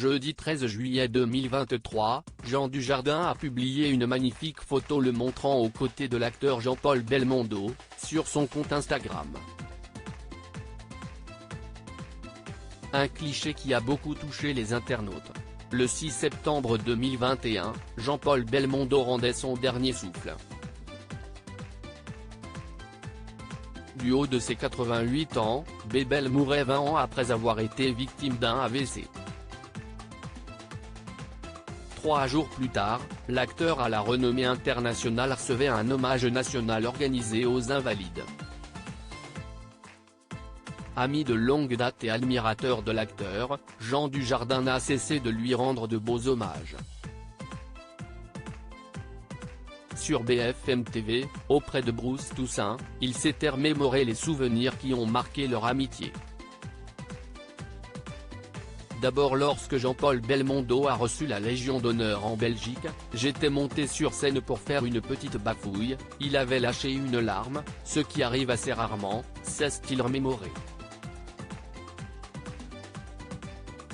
Jeudi 13 juillet 2023, Jean Dujardin a publié une magnifique photo le montrant aux côtés de l'acteur Jean-Paul Belmondo, sur son compte Instagram. Un cliché qui a beaucoup touché les internautes. Le 6 septembre 2021, Jean-Paul Belmondo rendait son dernier souffle. Du haut de ses 88 ans, Bébel mourait 20 ans après avoir été victime d'un AVC. 3 jours plus tard, l'acteur à la renommée internationale recevait un hommage national organisé aux Invalides. Ami de longue date et admirateur de l'acteur, Jean Dujardin n'a cessé de lui rendre de beaux hommages. Sur BFM TV, auprès de Bruce Toussaint, il s'était remémoré les souvenirs qui ont marqué leur amitié. D'abord lorsque Jean-Paul Belmondo a reçu la Légion d'honneur en Belgique, j'étais monté sur scène pour faire une petite bafouille, il avait lâché une larme, ce qui arrive assez rarement, s'est-il remémoré.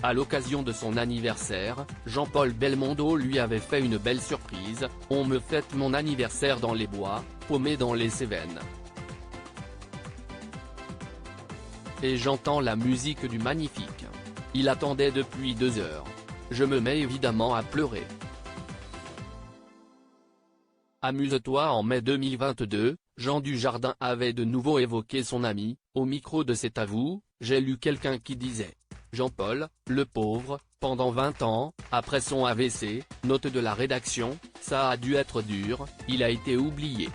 À l'occasion de son anniversaire, Jean-Paul Belmondo lui avait fait une belle surprise, on me fête mon anniversaire dans les bois, paumé dans les Cévennes. Et j'entends la musique du Magnifique. Il attendait depuis 2 heures. Je me mets évidemment à pleurer. Amuse-toi. En mai 2022, Jean Dujardin avait de nouveau évoqué son ami, au micro de C'est à vous, j'ai lu quelqu'un qui disait. Jean-Paul, le pauvre, pendant 20 ans, après son AVC, note de la rédaction, ça a dû être dur, il a été oublié.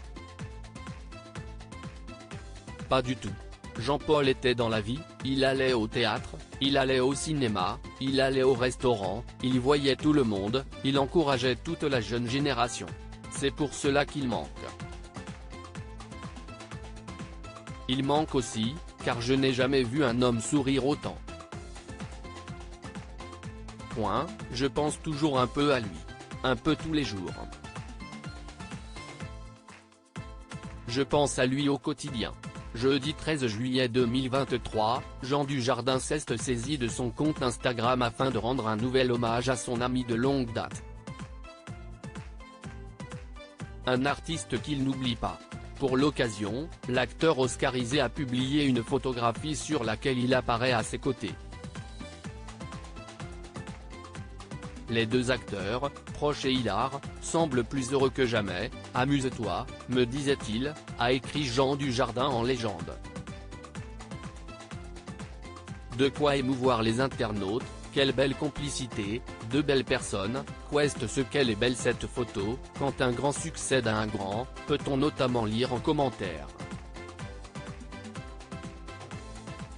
Pas du tout. Jean-Paul était dans la vie, il allait au théâtre, il allait au cinéma, il allait au restaurant, il voyait tout le monde, il encourageait toute la jeune génération. C'est pour cela qu'il manque. Il manque aussi, car je n'ai jamais vu un homme sourire autant. Je pense toujours un peu à lui. Un peu tous les jours. Je pense à lui au quotidien. Jeudi 13 juillet 2023, Jean Dujardin s'est saisi de son compte Instagram afin de rendre un nouvel hommage à son ami de longue date. Un artiste qu'il n'oublie pas. Pour l'occasion, l'acteur oscarisé a publié une photographie sur laquelle il apparaît à ses côtés. Les deux acteurs, proches et hilars, semblent plus heureux que jamais. Amuse-toi, me disait-il, a écrit Jean Dujardin en légende. De quoi émouvoir les internautes, quelle belle complicité, deux belles personnes, qu'est ce qu'elle est belle cette photo, quand un grand succède à un grand, peut-on notamment lire en commentaire.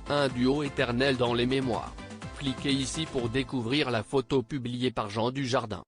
Un duo éternel dans les mémoires. Cliquez ici pour découvrir la photo publiée par Jean Dujardin.